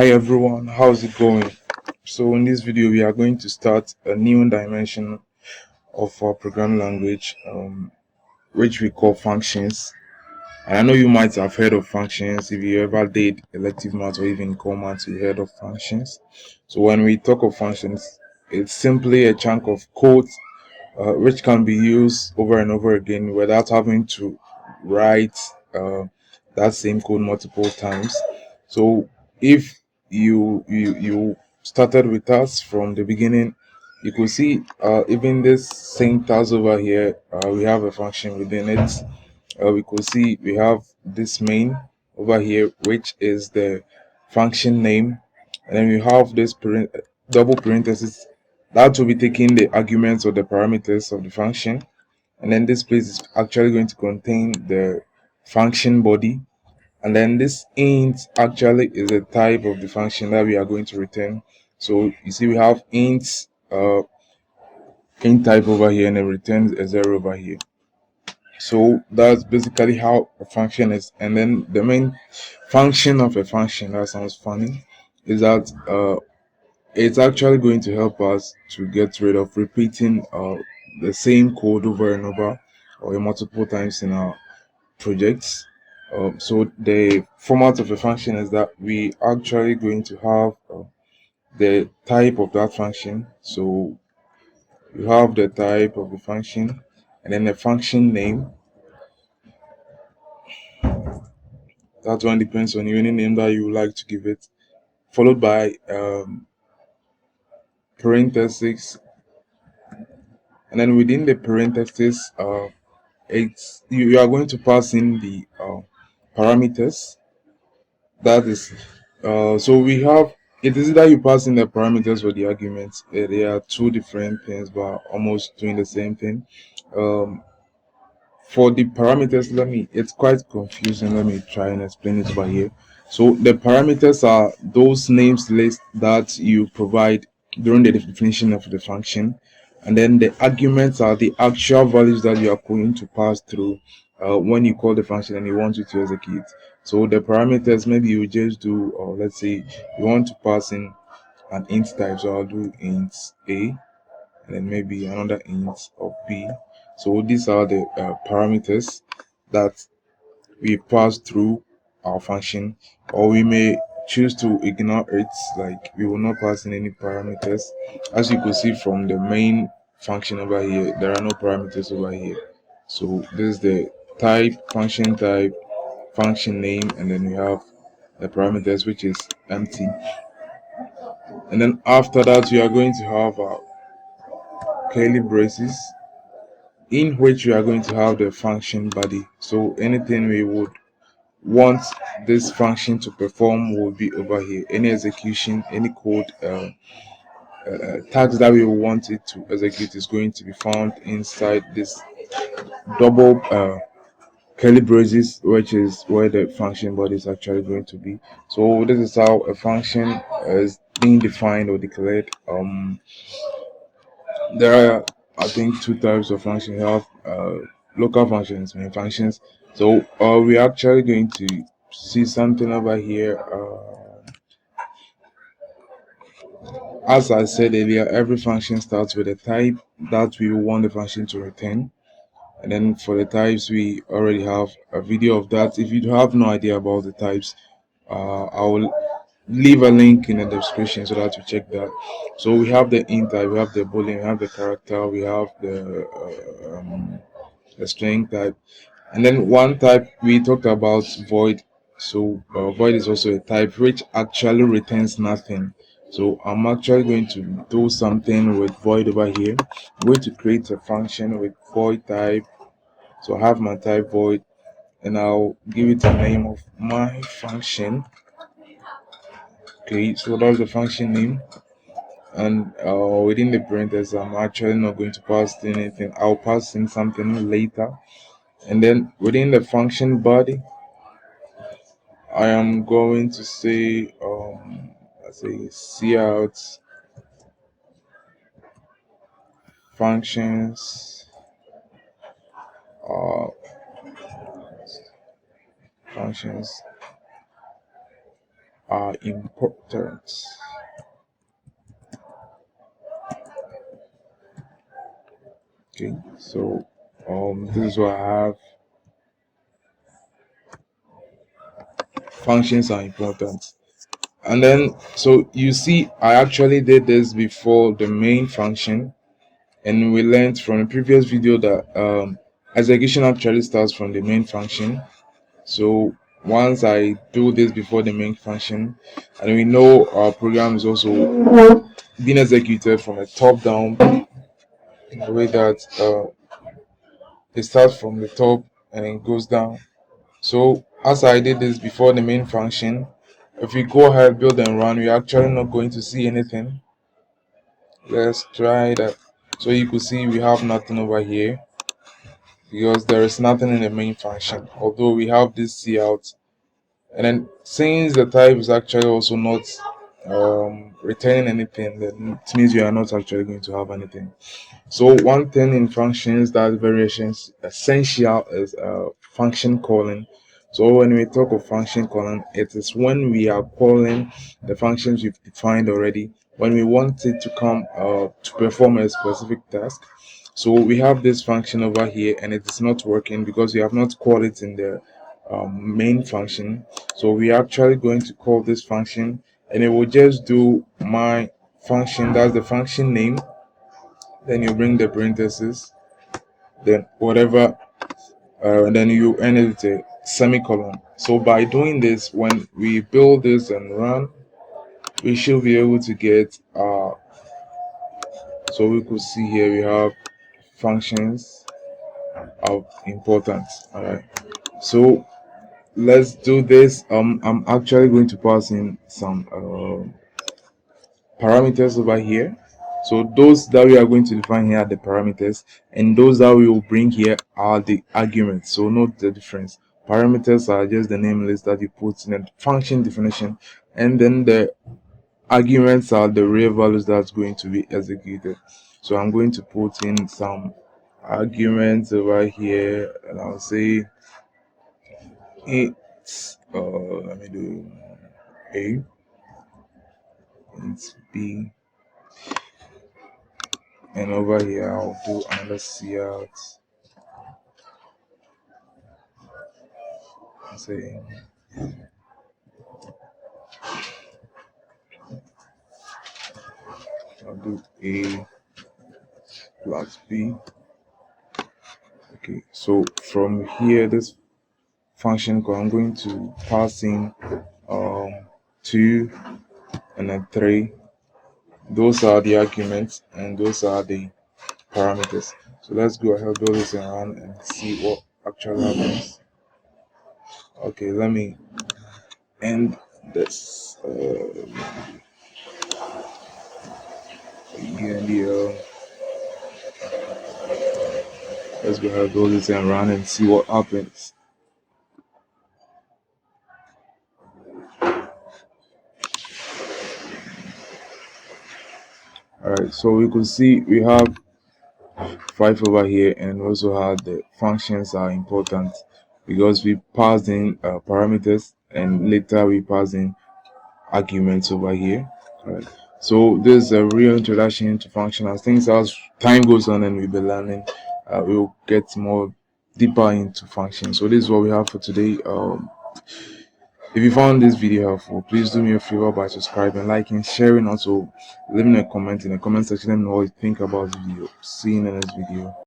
Hi everyone, how's it going? So in this video we are going to start a new dimension of our programming language, which we call functions. And I know you might have heard of functions if you ever did elective math or even core math, you heard of functions. So when we talk of functions, it's simply a chunk of code which can be used over and over again without having to write that same code multiple times. So if you started with us from the beginning, you could see even this same task over here, we have a function within it. We could see we have this main over here, which is the function name, and then we have this double parenthesis that will be taking the arguments or the parameters of the function, and then this place is actually going to contain the function body, and then this int actually is a type of the function that we are going to return. So you see we have int type over here, and it returns a 0 over here. So that's basically how a function is. And then the main function of a function, that sounds funny, is that it's actually going to help us to get rid of repeating the same code over and over or multiple times in our projects. So the format of a function is that we actually going to have the type of that function. So you have the type of the function, and then the function name. That one depends on you, any name that you would like to give it, followed by parentheses, and then within the parentheses, you are going to pass in the parameters. That is, so we have, it is that you pass in the parameters or the arguments. They are two different things, but almost doing the same thing. Um, for the parameters, it's quite confusing. Let me try and explain it over here. So the parameters are those names list that you provide during the definition of the function, and then the arguments are the actual values that you are going to pass through when you call the function and you want it to execute. So the parameters, maybe you just do, or let's say you want to pass in an int type, so I'll do int a, and then maybe another int of b. So these are the parameters that we pass through our function, or we may choose to ignore it, like we will not pass in any parameters. As you can see from the main function over here, there are no parameters over here. So this is the type, function name, and then we have the parameters, which is empty. And then after that we are going to have our curly braces, in which we are going to have the function body. So anything we would want this function to perform will be over here. Any execution, any code, tags that we want it to execute is going to be found inside this double curly braces, which is where the function body is actually going to be. So this is how a function is being defined or declared. There are, I think, two types of functions. You have local functions, main functions. So we're actually going to see something over here. As I said earlier, every function starts with a type that we want the function to return. And then for the types, we already have a video of that. If you have no idea about the types, I will leave a link in the description so that you check that. So we have the int type, we have the boolean, we have the character, we have the string type, and then one type we talked about, void. So void is also a type which actually returns nothing. So I'm actually going to do something with void over here. I'm going to create a function with void type. So I have my type void, and I'll give it a name of my function. Okay, so that's the function name, and within the parentheses I'm actually not going to pass in anything. I'll pass in something later. And then within the function body, I am going to say let's say cout functions, uh functions, are important. Okay, so this is what I have. Functions are important. And then, so you see, I actually did this before the main function, and we learned from the previous video that execution actually starts from the main function. So once I do this before the main function, and we know our program is also being executed from a top down, in a way that it starts from the top and it goes down. So as I did this before the main function, if we go ahead, build and run, we're actually not going to see anything. Let's try that. So you could see we have nothing over here because there is nothing in the main function, although we have this cout. And then since the type is actually also not returning anything, then it means you are not actually going to have anything. So one thing in functions that is very essential is function calling. So when we talk of function calling, it is when we are calling the functions we've defined already, when we want it to come to perform a specific task. So we have this function over here and it is not working because we have not called it in the main function. So we are actually going to call this function and it will just do my function, that's the function name. Then you bring the parentheses, then whatever, and then you end it with a semicolon. So by doing this, when we build this and run, we should be able to get so we could see here we have functions of importance. All right, so let's do this. I'm actually going to pass in some parameters over here. So those that we are going to define here are the parameters, and those that we will bring here are the arguments. So note the difference. Parameters are just the name list that you put in a function definition, and then the arguments are the real values that's going to be executed. So I'm going to put in some arguments over here, and I'll say it's let me do A, it's B, and over here I'll do another cout. Say I'll do A plus B. Okay, so from here, this function call, I'm going to pass in 2 and then 3. Those are the arguments and those are the parameters. So let's go ahead, build this around and see what actually happens. Okay, let me end this and let's go ahead, build this around and see what happens. Alright, so we could see we have 5 over here, and also have the functions are important because we passed in parameters and later we pass in arguments over here. Alright, so this is a real introduction to function. As things as time goes on and we'll be learning, we'll get more deeper into functions. So this is what we have for today. If you found this video helpful, please do me a favor by subscribing, liking, sharing, also leaving a comment in the comment section. Let me know what you think about the video. See you in the next video.